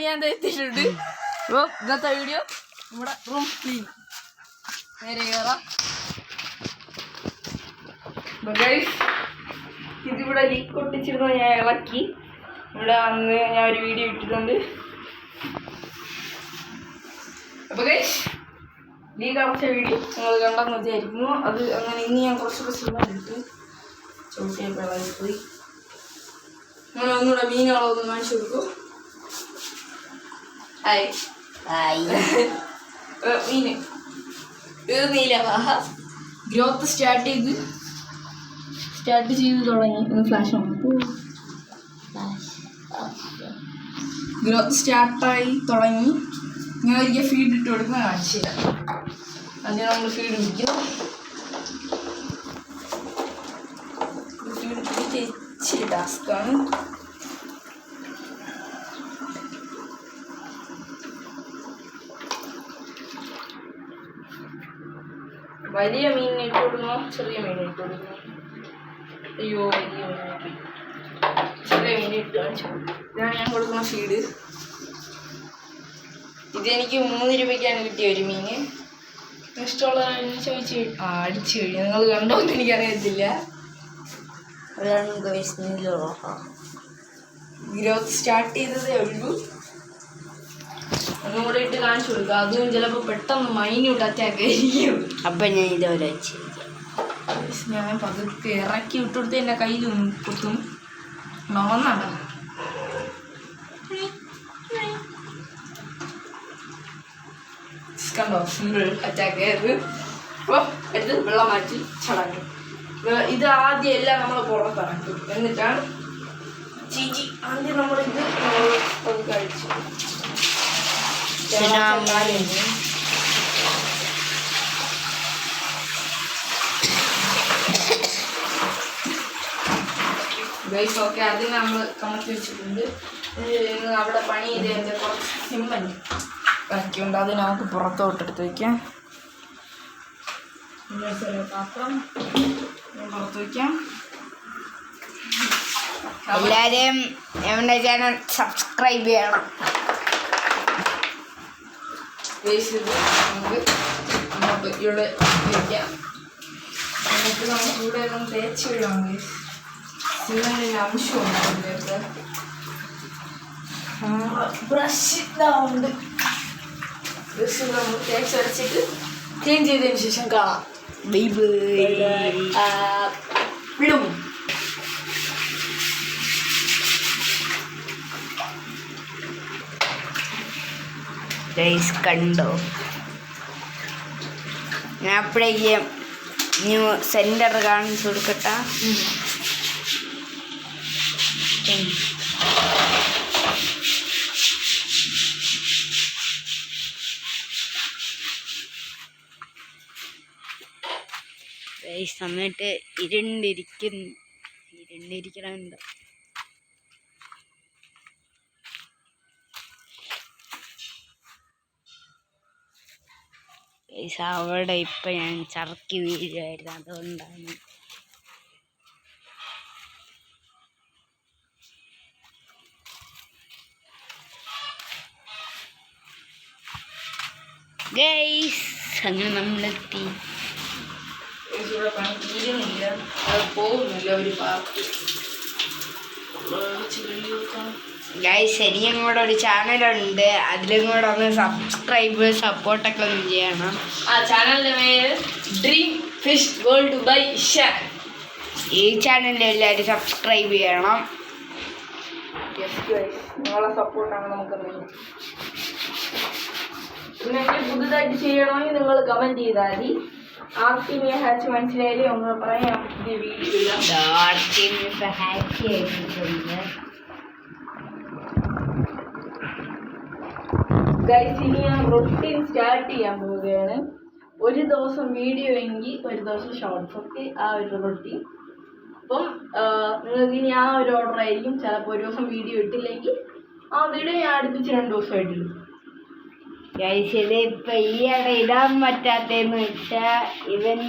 ഞാൻ എത്തിയിട്ടുണ്ട്. അപ്പോൾ ഇന്നത്തെ വീഡിയോ നമ്മുടെ റൂം ക്ലീൻ നേരെ കയറാം. ഇതിവിടെ ലീക്ക് ഒട്ടിച്ചിരുന്ന ഞാൻ ഇളക്കി. ഇവിടെ അന്ന് ഞാൻ ഒരു വീഡിയോ ഇട്ടിട്ടുണ്ട്. അപ്പോൾ ഗൈസ് ലീക്ക് അടച്ച വീഡിയോ നിങ്ങൾ കണ്ടെന്ന് വിചാരിക്കുന്നു. അത് അങ്ങനെ ഇനി ഞാൻ കുറച്ചൊക്കെ സുഖമായിട്ട് ചോട്ടിയൊക്കെ ഇളകിപ്പോയി. അങ്ങനെ ഒന്നുകൂടെ മീനുകളൊന്ന് കാണിച്ചു കൊടുക്കും. ഹായ് മീന് നീല ഗ്രോത്ത് സ്റ്റാർട്ട് ചെയ്ത് തുടങ്ങി. ഒന്ന് ഫ്ലാഷ് ആണ്. ഗ്രോത്ത് സ്റ്റാർട്ടായി തുടങ്ങി. ഞാൻ ഒരിക്കൽ ഫീഡ് ഇട്ട് കൊടുക്കുന്ന കാണിച്ചില്ല. അതിന് നമ്മൾ ഫീഡ് പിടിക്കും. ഫീഡ് പിടിച്ച് ഇച്ചിരി ടാസ്ക്കാണ്. വലിയ മീനിനെ ഇട്ട് കൊടുക്കണോ ചെറിയ മീനിനെ ഇട്ട് കൊടുക്കണോ? അയ്യോ വലിയ മീനിനെ ചെറിയ മീനിനെ ഇട്ട് കാണിച്ചു. ഇതാണ് ഞാൻ കൊടുക്കുന്ന ഫീഡ്. ഇതെനിക്ക് 3 രൂപയ്ക്കാണ് കിട്ടിയ ഒരു മീന്. ഇഷ്ടമുള്ളതെന്ന് ചോദിച്ചു അടിച്ചു കഴിഞ്ഞു. നിങ്ങൾ കണ്ടോന്ന് എനിക്കറിയത്തില്ല. ഗ്രോത്ത് സ്റ്റാർട്ട് ചെയ്തതേ ഉള്ളൂ. ഒന്നും കൂടെ ഇട്ട് കാണിച്ചു കൊടുക്കുക. അതും ചിലപ്പോൾ പെട്ടെന്ന് മൈന്യൂട്ട് അറ്റാക്ക് ആയിരിക്കും. അപ്പം ഞാൻ ഇതേപോലെ ഞാൻ പതുക്കെ ഇറക്കി വിട്ടുകൊടുത്ത് എൻ്റെ കയ്യിൽ കുത്തും. നോന്നാണ് കണ്ടോ സിമ്പിൾ അറ്റാക്ക് ആയത്. അപ്പോൾ എടുത്ത് വെള്ളം മാറ്റി ചടങ്ങും. ഇത് ആദ്യം എല്ലാം നമ്മൾ പുറത്തിറക്കും. എന്നിട്ടാണ് ചീച്ചി ആദ്യം നമ്മളിത് കഴിച്ചു. ഗൈസ് ഓക്കെ അതിന് നമ്മൾ കണക്കി വെച്ചിട്ടുണ്ട്. അവിടെ പണി ചെയ്തതിൻ്റെ കുറച്ച് സിമ്മല് ബാക്കിയുണ്ട്. അത് നമുക്ക് പുറത്തോട്ടെടുത്ത് വയ്ക്കാം. പാത്രം പുറത്ത് വയ്ക്കാം. എല്ലാവരും എൻ്റെ ചാനൽ സബ്സ്ക്രൈബ് ചെയ്യണം. നമുക്ക് അങ്ങോട്ട് ഇവിടെ വയ്ക്കാം. എന്നിട്ട് നമുക്ക് ഇവിടെ എല്ലാം തേച്ച് വിടാം. സിമെന്റിൻ്റെ അംശമുണ്ട് അതിലേക്ക്. ബ്രഷ് ഇതാവുണ്ട്. ബ്രഷ് നമ്മൾ തേച്ചരച്ചിട്ട് ക്ലീൻ ചെയ്തതിന് ശേഷം കാണാം. വിടും. കണ്ടോ ഞാൻ അപ്പോഴേക്കും ന്യൂ സെന്റർ കാണിച്ചു കൊടുക്കട്ടെ. എന്നിട്ട് ഇരുണ്ടിരിക്കണുണ്ടോ അവിടെ ഇപ്പം ഞാൻ ചറക്കി വീഴുമായിരുന്നു. അതുകൊണ്ടാണ് ഗൈസ് അങ്ങനെ നമ്മളെത്തി. ഗൈസ് എനിക്കും കൂടെ ഒരു ചാനലുണ്ട്. അതിലും കൂടെ ഒന്ന് സബ്സ്ക്രൈബ് സപ്പോർട്ടൊക്കെ ഒന്ന് ചെയ്യണം. ആ ചാനലിൻ്റെ പേര് dream fish world by Ishan. ഈ ചാനലിൽ എല്ലാവരും സബ്സ്ക്രൈബ് ചെയ്യണം. നിങ്ങളെ സപ്പോർട്ടാണ് നമുക്ക് മെയിൻ. പിന്നെ പുതുതായിട്ട് ചെയ്യണമെങ്കിൽ നിങ്ങൾ കമൻറ്റ് ചെയ്താൽ മതി. ആർട്ടിമിയ ഹാച്ച് മനസ്സിലായാലേ ഒന്ന് പറയാം. പുതിയ വീഡിയോ ഗൈസ് ഇനി ഞാൻ റൊട്ടീൻ സ്റ്റാർട്ട് ചെയ്യാൻ പോവുകയാണ്. ഒരു ദിവസം വീഡിയോ എങ്കിൽ ഒരു ദിവസം ഷോർട്സ് ഒക്കെ ആ ഒരു റൊട്ടീൻ. അപ്പം നിങ്ങൾക്ക് ഇനി ആ ഒരു ഓർഡർ ആയിരിക്കും. ചിലപ്പോൾ ഒരു ദിവസം വീഡിയോ ഇട്ടില്ലെങ്കിൽ ആ വീഡിയോ ഞാൻ അടുപ്പിച്ച് 2 ദിവസമായിട്ടിടും. ഇത് ഇപ്പം ഈയിടെ ഇടാൻ പറ്റാത്തതെന്ന് വെച്ചാൽ ഇവന്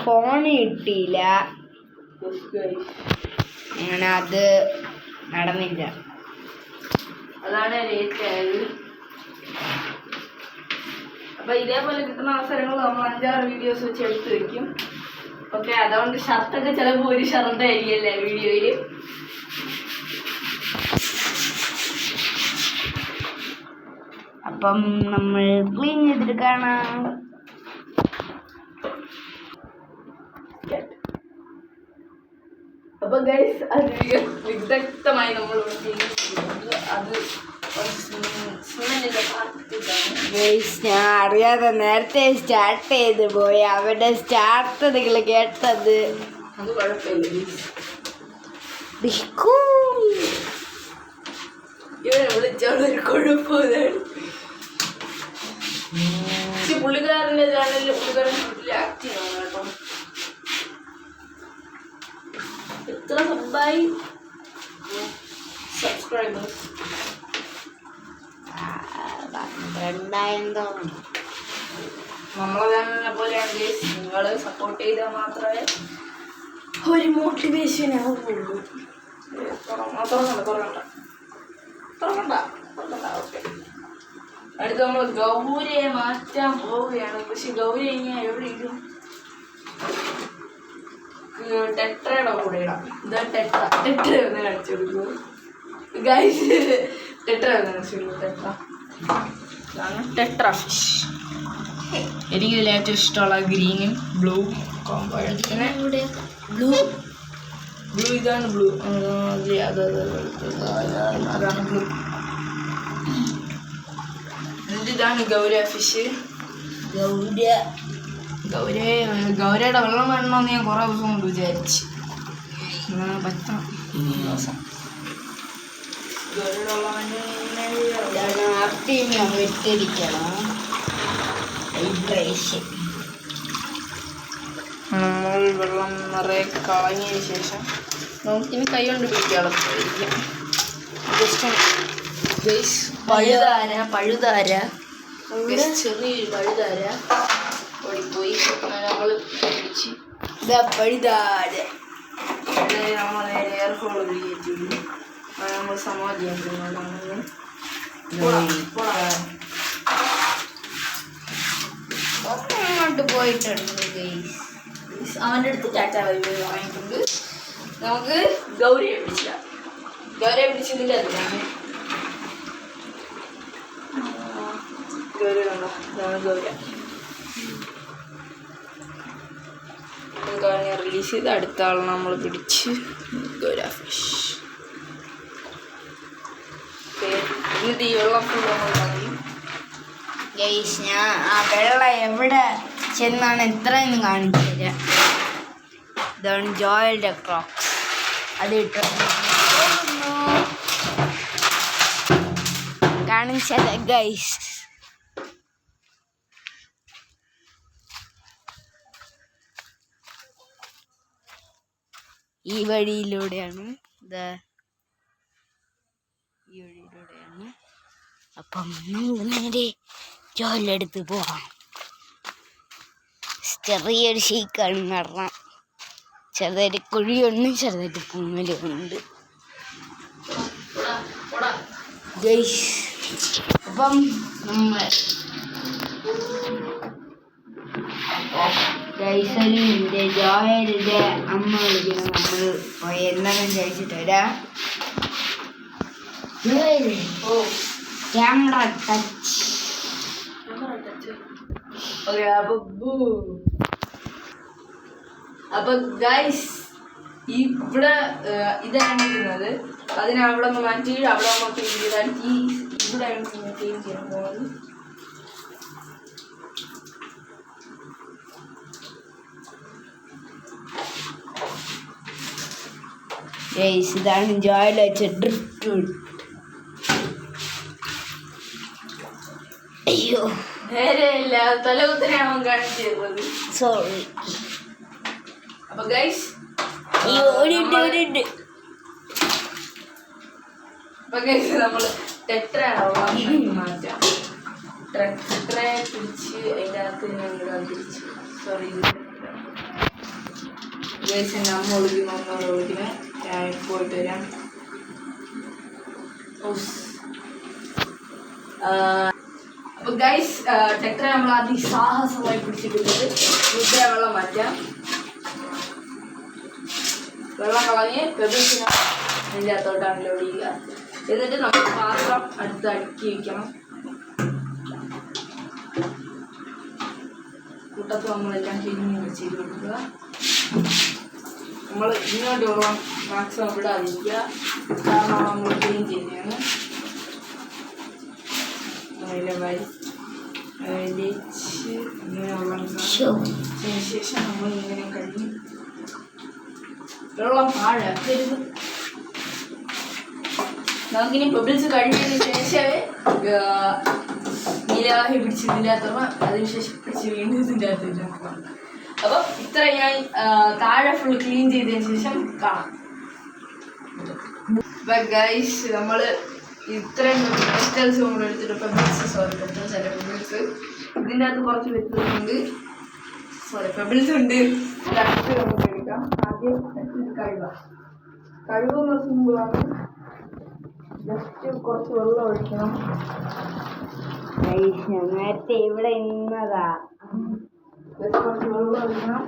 ഫോൺ കിട്ടിയില്ല. അങ്ങനെ അത് നടന്നില്ല. അതാണ് ലേറ്റ് ആയത്. അപ്പൊ ഇതേപോലെ കിട്ടുന്ന അവസരങ്ങൾ നമ്മൾ 5-6 വീഡിയോസ് വെച്ച് എടുത്ത് വെക്കും. ഓക്കെ, അതുകൊണ്ട് ഷർട്ടൊക്കെ ചിലപ്പോൾ ഒരു ഷർട്ടായിരിക്കല്ലേ വീഡിയോയില്. അപ്പം നമ്മൾ ക്ലീൻ ചെയ്തിട്ട് കാണാം. അപ്പൊ ഗൈസ് അത് വിദഗ്ധമായി നമ്മൾ അത് ഞാൻ അറിയാതെ നേരത്തെ സ്റ്റാർട്ട് ചെയ്ത് പോയി. അവരുടെ സ്റ്റാർട്ട് നിങ്ങൾ കേട്ടത്. അത് കുഴപ്പമില്ല. ഇവരെ വിളിച്ചോളൊരു കുഴപ്പമില്ലാണ്. പുള്ളിക്കാരൻ്റെ ചാനലിൽ പുള്ളിക്കാരൻ ആക്റ്റീവ് ആണ് കേട്ടോ. എത്ര സബ്ബായി സബ്സ്ക്രൈബേഴ്സ്? 12,000 തോന്നുന്നു. നമ്മളെ ചാനലിനെ പോലെയാണ് ഗൈസ്. നിങ്ങൾ സപ്പോർട്ട് ചെയ്താൽ മാത്രമേ ഒരു മോട്ടിവേഷൻ ആവുള്ളൂ. തുറക്കണ്ട. ഓക്കെ, അടുത്ത് നമ്മൾ ഗൗരിയെ മാറ്റാൻ പോവുകയാണ്. പക്ഷെ ഗൗരി കഴിഞ്ഞാൽ എവിടെ ഇടും? ടെട്രയുടെ കൂടെ ഇടാം. ഇതാ ടെട്ര ഒന്ന് കാണിച്ചു കൊടുക്കൂ ഗൈസ്. ടെട്ര ഒന്ന് കാണിച്ചു കൊടുക്കൂ. ഇതാണ് ടെട്ര ഫിഷ്. എനിക്ക് ഇതിൽ ഏറ്റവും ഇഷ്ടമുള്ള ഗ്രീനും ബ്ലൂ കോംബോ. പിന്നെ ബ്ലൂ ഇതാണ് ബ്ലൂ. അതാണ് ബ്ലൂ. ഇതാണ് ഗൗര ഫിഷ്. ഗൗരയുടെ വെള്ളം വേണമെന്ന് ഞാൻ കുറേ ദിവസം കൊണ്ട് വിചാരിച്ച്. പറ്റണം ദിവസം ഗൗരയുടെ വെള്ളം വിട്ടിരിക്കണം. നമ്മൾ വെള്ളം നിറയെ കളഞ്ഞതിന് ശേഷം നമുക്കിനി കൈ കൊണ്ട് പിടിക്കാം. പഴുതാര ചെറിയൊരു പഴുതാര ഓടിപ്പോയി. നമ്മൾ പിടിച്ച് പഴുതാര നമ്മൾ എയർ ഹോൾ കയറ്റിയില്ല. നമ്മൾ സമാധിയാൻ പോകുന്നതാണ്. അങ്ങോട്ട് പോയിട്ടുണ്ട്. അവൻ്റെ അടുത്ത് ടാറ്റ വാങ്ങിയിട്ടുണ്ട്. നമുക്ക് ഗൗരിയെ പിടിച്ചില്ല. ഗൗരിയെ പിടിച്ചതിൻ്റെ അതിലാണ് ഗൗരി കണ്ടോ. ഇതാണ് ഗൗരി. ഗൗരിനെ റിലീസ് ചെയ്ത് അടുത്ത ആളെ നമ്മൾ പിടിച്ച് ഗൗര ഫിഷ്. എന്നിട്ട് ഈ വെള്ളം ഫുൾ നമ്മൾ കളയും. ഞാൻ ആ വെള്ളം എവിടെ ചെന്നാണ് എത്രയെന്ന് കാണിച്ചു തരാം. ഇതാണ് ജോയലിൻ്റെ ക്രോക്സ്. അത് ഇട്ട് കാണിച്ചത് ഗൈസ്. ഈ വഴിയിലൂടെയാണ് അപ്പം നമ്മൾ നേരെ ജോലിയെടുത്ത് പോവാം. ചെറിയൊരു ഷെയ്ക്കാണ് നടണം. ചെറുതായിട്ട് കുഴിയുണ്ട്, ചെറുതായിട്ട് പൂമലുണ്ട് ഗൈസ്. അപ്പം നമ്മൾ ഗൈസലിൻ്റെ ജോയലിൻ്റെ അമ്മ വിളിക്കണം. നമ്മൾ പോയി എന്താണെന്ന് ചോദിച്ചിട്ട് വരാം. Camera touch. അപ്പൊ ഗൈസ് ഇവിടെ ഇതാണ് ഇരുന്നത്. അതിനെ അവിടെ ഒന്ന് മാറ്റി അവിടെ നമുക്ക് ഇതാക്കി ഇവിടെ ക്ലീൻ ചെയ്യാൻ പോകുന്നത്. ഇതാണ് ജോയിൽ വെച്ച ഡ്രിഫ്റ്റ്. അയ്യോ നേരെയല്ല, തലകുത്തനെയാണ് കാണിച്ചു തരുന്നത്. സോറി. അപ്പൊ ഗൈസ് നമ്മൾ ടെട്രയാണ് മാറ്റാം. ടെട്രയെ പിടിച്ച് അതിൻ്റെ അകത്ത് തിരിച്ച് സോറി ഗൈസ്. എൻ്റെ അമ്മ വിളിക്കുന്നു, ഞാൻ പോയിട്ട് വരാം. അപ്പൊ ഗൈസ് ചക്ര നമ്മൾ അതിസാഹസമായി പിടിച്ചിട്ടുള്ളത് മുദ്ര വെള്ളം മാറ്റാം. വെള്ളം കളഞ്ഞ് പെബിൾസിനെ അതിൻ്റെ അകത്തോട്ടാണല്ലോ ഒഴിയുക. എന്നിട്ട് നമ്മൾ പാത്രം അടുത്ത് അടുക്കി വയ്ക്കണം. കൂട്ടത്ത് നമ്മളെല്ലാം ക്ലീനിങ് ചെയ്ത് കൊടുക്കുക. നമ്മൾ ഇങ്ങോട്ട് വെള്ളം മാക്സിമം വിടാതിരിക്കുക, കാരണം നമ്മൾ ക്ലീൻ ചെയ്യുന്നതാണ്. അതിലെ വലിച്ച് ഇങ്ങനെ വെള്ളം അതിന് ശേഷം നമ്മൾ ഇങ്ങനെ കഴിഞ്ഞ് വെള്ളം പാഴാക്കരുത്. നമുക്കിനി പെബിൾസ് കഴിഞ്ഞതിന് ശേഷമേ നീലവാഹി പിടിച്ചതിൻ്റെ അകത്ത് അതിനുശേഷം പിടിച്ച് വീണ്ടും ഇതിൻ്റെ അകത്ത് ഇതാക്കണം. അപ്പം ഇത്ര ഞാൻ താഴെ ഫുൾ ക്ലീൻ ചെയ്തതിന് ശേഷം കാണാം. ഗൈസ് നമ്മൾ ഇത്രയും വെജിറ്റബിൾസ് നമ്മൾ എടുത്തിട്ട് പെബിൾസ് പെബിൾസ് ഇതിൻ്റെ അകത്ത് കുറച്ച് വെച്ചിട്ടുണ്ട്. പെബിൾസ് ഉണ്ട്. നമുക്ക് എടുക്കാം. ആദ്യം കഴിവെന്ന് സിമ്പിളാണ്. ജസ്റ്റ് കുറച്ച് വെള്ളം ഒഴിക്കണം. നേരത്തെ ഇവിടെ ഇന്നതാ. കുറച്ച് വെള്ളം ഒഴിക്കണം.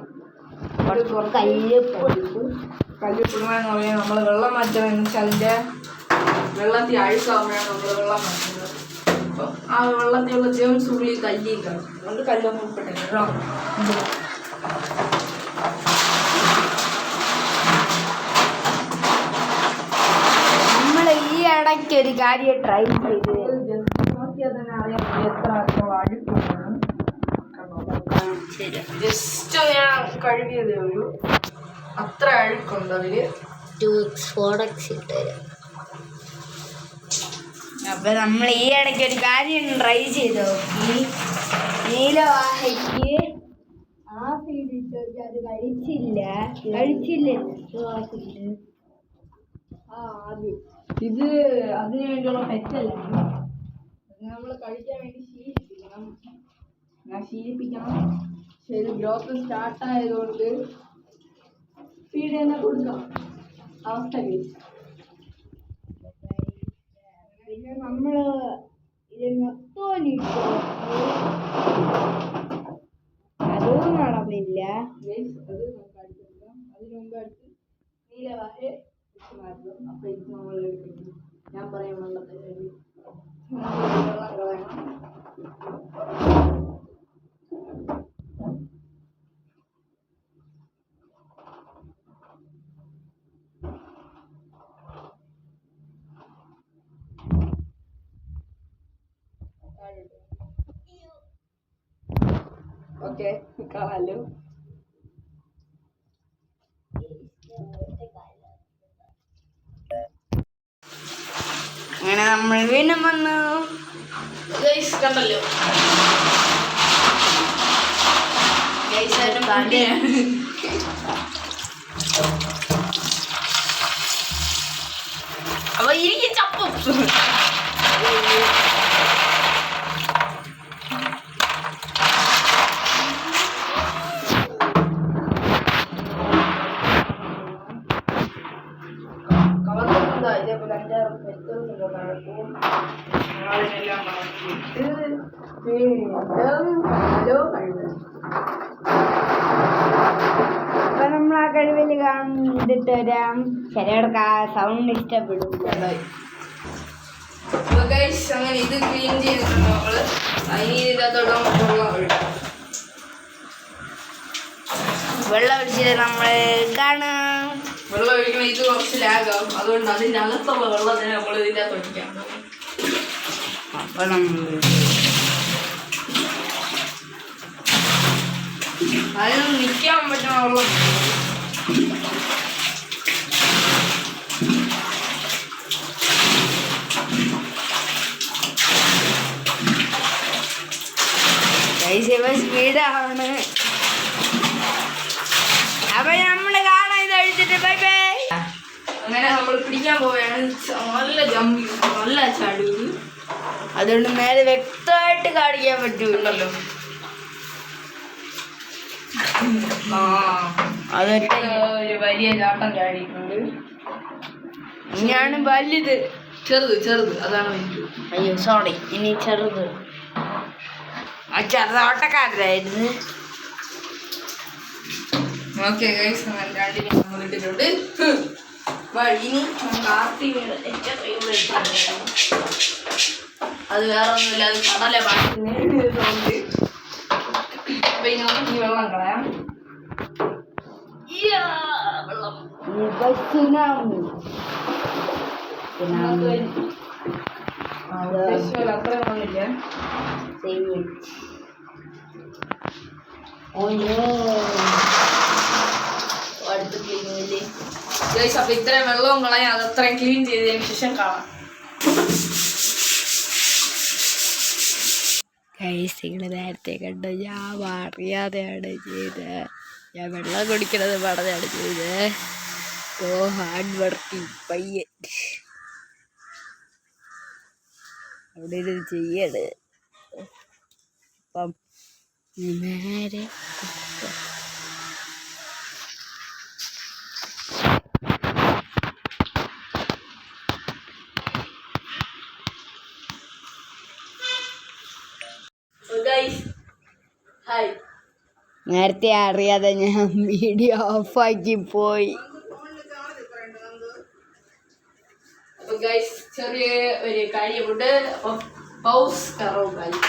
കല്ലിപ്പിടുമെന്ന് പറയാൻ നമ്മൾ വെള്ളം മാറ്റണമെന്ന് വെച്ചാൽ അതിൻ്റെ വെള്ളത്തിൽ അഴുക്കാകുമ്പോഴാണ് നമ്മൾ വെള്ളം മാറ്റുന്നത്. അപ്പം ആ വെള്ളത്തിലുള്ള ജേംസ് ഉള്ളിൽ കല്ലിയിട്ടാണ്. അതുകൊണ്ട് കല്ലൊന്നും ഉൾപ്പെട്ടില്ല കേട്ടോ. നമ്മൾ ഈ ഇടയ്ക്ക് ഒരു കാര്യം ട്രൈ ചെയ്ത് നോക്കിയാൽ തന്നെ അറിയാം എത്ര അഴുക്കുണ്ടെന്ന്. ജസ്റ്റ് ഞാൻ കഴുകിയതേ ഉള്ളൂ, അത്ര അഴുക്കുണ്ട് അതില്. 2x 4x ഇട്ട് തരാം. അപ്പൊ നമ്മൾ ഈ ഇടയ്ക്ക് ഒരു കാര്യം ട്രൈ ചെയ്തോ. ഈ നീലവാഹയ്ക്ക് ആ ഫീഡ് ഇട്ട് അത് കഴിച്ചില്ല. ഇത് അതിനു വേണ്ടിയുള്ള പെറ്റല്ല, നമ്മൾ കഴിക്കാൻ വേണ്ടി ശീലിപ്പിക്കണം. പക്ഷെ ഇത് ഗ്രോത്ത് സ്റ്റാർട്ടായതുകൊണ്ട് ഫീഡ് തന്നെ കൊടുക്കാം അവസ്ഥ. പിന്നെ നമ്മള് ഇത് മൊത്തം ഇട്ടോ അതും നടന്നില്ല. അത് നമുക്ക് അടിച്ചെടുക്കാം. അതിന് മുമ്പ് അടുത്ത് നീലവാഹ മാറ്റും. അപ്പൊ ഇത് നമ്മൾ എടുക്കണം. ഞാൻ പറയാൻ വെള്ളത്തിൽ വെള്ളം കളയണം. ഓക്കെ കളാലോ. അങ്ങനെ നമ്മൾ വീണ്ടും വന്നു. കണ്ടല്ലോ അപ്പൊ ഇരിക്കും ചപ്പും. ഇതേപോലെ 5-6 വെജിറ്റബിൾസ് നടക്കും. അതിനെല്ലാം നടക്കിയിട്ട് അപ്പൊ നമ്മൾ ആ കഴിവിൽ കണ്ടിട്ട് വരാം. ചിലവർക്ക് ആ സൗണ്ട് ഇഷ്ടപ്പെടും. അങ്ങനെ ഇത് ക്ലീൻ ചെയ്തിട്ടുണ്ട് നമ്മള്. അതിന് ഇതിനകത്തോടെ വെള്ളം ഒഴിച്ചിട്ട് നമ്മൾ കാണാം. വെള്ളം ഒഴിക്കുമ്പോൾ ഇത് കുറച്ച് ലാഗാവും. അതുകൊണ്ട് അതിൻ്റെ അകത്തുള്ള വെള്ളത്തിന് നമ്മൾ ഇതിൻ്റെ അകത്ത് ഒഴിക്കാം. അപ്പൊ നമ്മൾ അതിനൊന്നും നിൽക്കാൻ പറ്റുന്ന വെള്ളം. സ്പീഡാണ്. അപ്പൊ നമ്മള് കാണാൻ ഇത് അഴിച്ചിട്ട് ബൈ ബൈ. അങ്ങനെ നമ്മൾ പിടിക്കാൻ പോവുകയാണ്. നല്ല ജമ്പിങ്, നല്ല ചാടുക. അതുകൊണ്ട് നേരെ വ്യക്തമായിട്ട് കാണിക്കാൻ പറ്റൂലല്ലോ. അതൊക്കെ ഒരു വലിയ ചാട്ടം ചാടിയിട്ടുണ്ട്. ഇനിയാണ് വലുത്. ചെറുത് അതാണ് വലുത്. അയ്യോ സോറി, ഇനി ചെറുത്. ആ ചെറുതോട്ടക്കാരനായിരുന്നു. ഓക്കെ ഗൈസ്, രണ്ടിനും നമ്മൾ ഇട്ടിട്ടുണ്ട്. ഇനി കാർത്തികയുടെ അത് വേറെ ഒന്നുമില്ല, അത് കടല പാട്ടുന്നുണ്ട്. അപ്പൊ ഇനി നമുക്ക് ഈ വെള്ളം കളയാം. വെള്ളം അത്ര വെള്ളമില്ല. അടുത്ത് ക്ലീനില്ലേ ഗൈസ്. അപ്പൊ ഇത്രയും വെള്ളവും കളയാം, അത് അത്രയും ക്ലീൻ ചെയ്തതിന് ശേഷം കാണാം. ഗൈസികള് നേരത്തെ കണ്ടു, ഞാൻ അറിയാതെയാണ് ചെയ്തത്. ഞാൻ വെള്ളം കുടിക്കണത് പറഞ്ഞാണ് ചെയ്തത്. ഓ ഹാർഡ് വർക്കിംഗ് പയ്യൻ അവിടെ ഇരുന്ന് ചെയ്യണ്. അപ്പം നേരെ നേരത്തെ അറിയാതെ ഞാൻ വീഡിയോ ഓഫാക്കി പോയി. അപ്പൊ ഗൈസ് ചെറിയ ഒരു കാര്യമുണ്ട്. അപ്പൊ പൗസ് കറവ് കാര്യം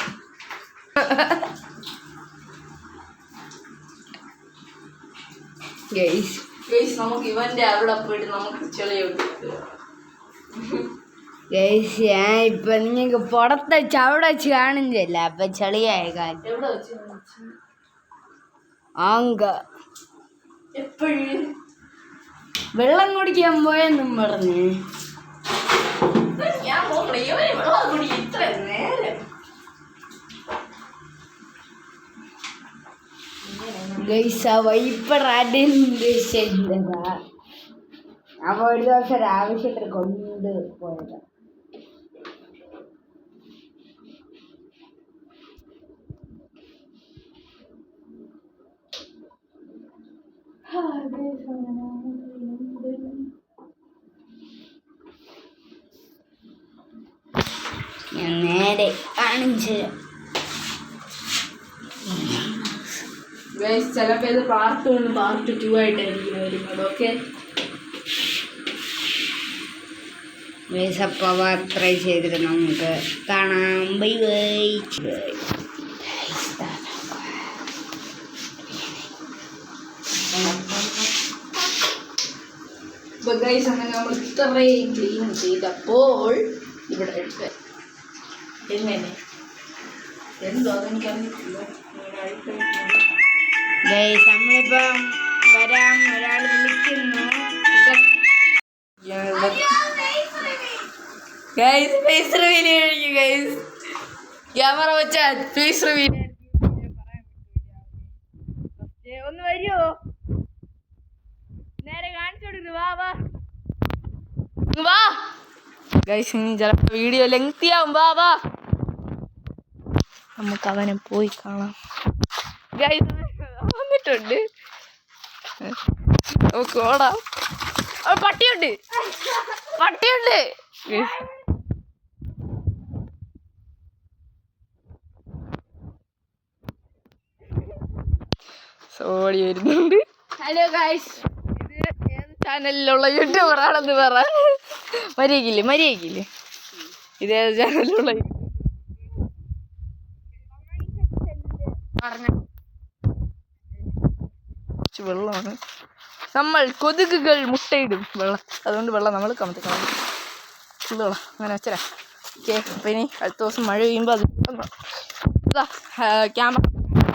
ഗൈസ് നമുക്ക് ഇവന്റെ അവിടെ പോയിട്ട് നമുക്ക് ചെളിയോട്ട് ഗൈസ് ഞാൻ ഇപ്പൊ നിങ്ങൾക്ക് പുറത്ത് വെച്ച് അവിടെ വെച്ച് കാണുന്നില്ല. അപ്പൊ ചെളിയായ കാര്യം എവിടെ വെച്ച് ആങ്ക എപ്പോഴും വെള്ളം കുടിക്കാൻ പോയെന്നും പറഞ്ഞ് ഞാൻ നോക്കണേ ഇവനെ വെള്ളം കുടി ഇത്ര നേരം. ഗൈസ് ആ വൈപ്പർ അടിച്ചതാ. അപ്പൊ ഒരു ദിവസം ഒരു ആവശ്യത്തിന് കൊണ്ട് പോയതാ. ഞാൻ നേരെ കാണിച്ചു. ചിലപ്പോ ഇത് പാർട്ട് 1 പാർട്ട് 2 ആയിട്ടായിരിക്കും വരുന്നത്. ഓക്കെ അപ്പോൾ ട്രൈ ചെയ്തിട്ട് നമുക്ക് കാണാം. Bye bye. അങ്ങനെ നമ്മൾ ഇത്രയും ക്ലീൻ ചെയ്തപ്പോൾ ഇവിടെ എങ്ങനെ എന്തോ അതെനിക്കറിയത്തില്ല. നമ്മളിപ്പം വരാം, ഒരാൾ വിളിക്കുന്നു. ക്യാമറ വെച്ചാൽ ഫേസ് റിവീൽ ഒന്ന് വരുമോ? നേരെ കാണിച്ചു കൊടുക്കുന്നു. വാ ഗൈസ്, ഇനി ചിലപ്പോൾ വീഡിയോ ലെങ്തി ആവും. വാ നമുക്ക് അവനെ പോയി കാണാം. ഗൈസ് വന്നിട്ടുണ്ട്. ഓക്കെ ഓടാം. പട്ടിയുണ്ട്. ഓടി വരുന്നുണ്ട്. ഹലോ ഗൈസ്, ഇത് ഏത് ചാനലിലുള്ള യൂട്യൂബർ ആണെന്ന് പറ. മര്യാദക്കില്ലേ ഇത് ഏത് ചാനലിലുള്ള കുറച്ച് വെള്ളമാണ്. നമ്മൾ കൊതുകുകൾ മുട്ടയിടും വെള്ളം, അതുകൊണ്ട് വെള്ളം നമ്മൾ കമത്തി കളയും. ഫുള്ള് വെള്ളം അങ്ങനെ വെച്ചരാ. ഓക്കെ, അപ്പം ഇനി അടുത്ത ദിവസം മഴ പെയ്യുമ്പോൾ അത് ക്യാമറ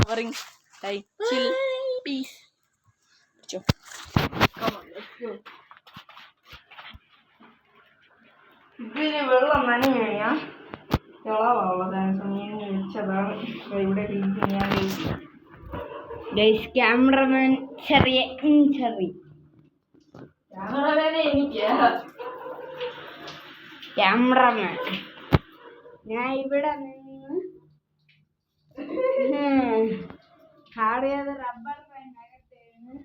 കവറിങ് ടൈം ചിൽ പീസ്. ഇതിന് വെള്ളം നനഞ്ഞാ വെച്ചതാണ് ഇവിടെ ഞാൻ ക്യാമറമാൻ ചെറിയ ക്യാമറമാനെ എനിക്ക് ക്യാമറമാൻ ഞാൻ ഇവിടെ നിന്ന് ഹാർഡ് റബ്ബർ ബാൻഡ്.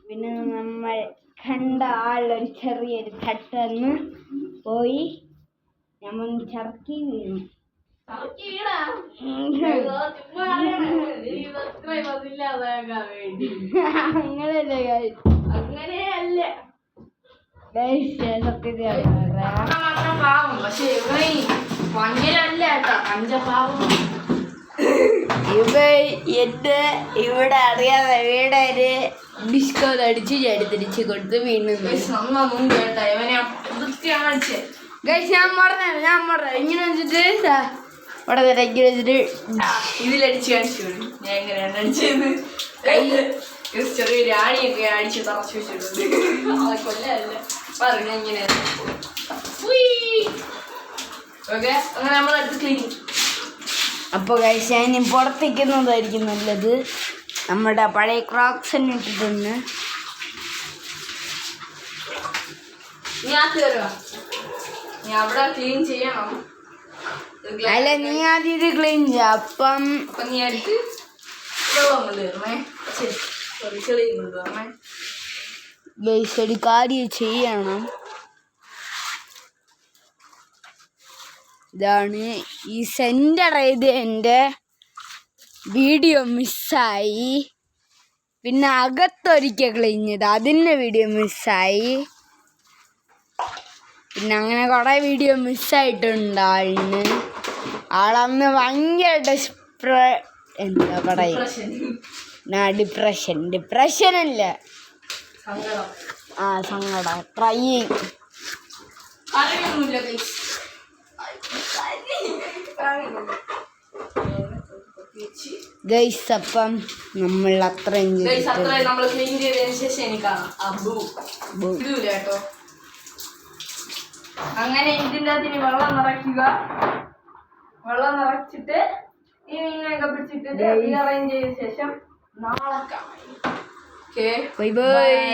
പിന്നെ നമ്മൾ കണ്ട ആളൊരു ചെറിയൊരു തട്ടെന്ന് പോയി ഞാൻ മുൻപ് ചർക്കി വീണു. അങ്ങനെയല്ലേ അങ്ങനെയല്ല സത്യത്തിൽ പാവം. പക്ഷെ ഭയങ്കരല്ല കേട്ടോ പഞ്ചപാവം. ഇവിടെ അറിയാതെ വീടെ ഒരു ഡിസ്കോ അടിച്ച് ചാടി തിരിച്ച് കൊടുത്ത് വീണു. നന്നൊന്നും കേട്ടോ ഇവനെ വൃത്തിയാണ് അടിച്ചത്. ഗൈസ് ഞാൻ പറഞ്ഞ ഇങ്ങനെ വെച്ചിട്ട് ഇവിടെ ഇങ്ങനെ വെച്ചിട്ട് ഇതിലടിച്ച് കാണിച്ചു ഞാൻ എങ്ങനെയാണ് അടിച്ചത്. ചെറിയൊരു ആണിയൊക്കെ അടിച്ച് തറച്ചു വെച്ചിട്ടുണ്ട്. കൊല്ലല്ല പറഞ്ഞ ഇങ്ങനെ. ഓക്കെ അങ്ങനെ നമ്മളടുത്ത് ക്ലീനിങ്. അപ്പോൾ ഗൈസ് ഞാൻ ഇനി പുറത്തേക്കുന്നതായിരിക്കും നല്ലത്. നമ്മുടെ പഴയ ക്രോക്സ് തന്നെ ഇട്ടിട്ടുണ്ട്. നീ ആ കയറുക, നീ അവിടെ ക്ലീൻ ചെയ്യണം. അല്ല നീ ആദ്യം ഇത് ക്ലീൻ ചെയ്യാം. അപ്പം നീ അടുത്ത് വെള്ളം കൊണ്ടുവരണേ. സോറി ചെളിയും കൊണ്ടുവരണേ. ഗൈസ് ഒരു കാര്യം ചെയ്യണം. ഇതാണ് ഈ സെൻറ്റർ ചെയ്ത് എൻ്റെ വീഡിയോ മിസ്സായി. പിന്നെ അകത്തൊരിക്കൽ ക്ലീൻ ചെയ്ത് അതിൻ്റെ വീഡിയോ മിസ്സായി. പിന്നെ അങ്ങനെ കുറേ വീഡിയോ മിസ്സായിട്ടുണ്ടായിരുന്നു. ആളന്ന് ഭയങ്കര എന്താ പറയുക ഡിപ്രഷനല്ല സങ്കടം ട്രൈയിങ്. ഗൈസ് അപ്പം നമ്മൾ അത്രയും നമ്മൾ ക്ലീൻ ചെയ്തതിന് ശേഷം എനിക്കാണ് കേട്ടോ. അങ്ങനെ ഇതിൻ്റെ അകത്ത് ഇനി വെള്ളം നിറയ്ക്കുക. വെള്ളം നിറച്ചിട്ട് ഈ മീനൊക്കെ പിടിച്ചിട്ട് അറേഞ്ച് ചെയ്ത ശേഷം നാളെ കാണാം. Okay bye bye.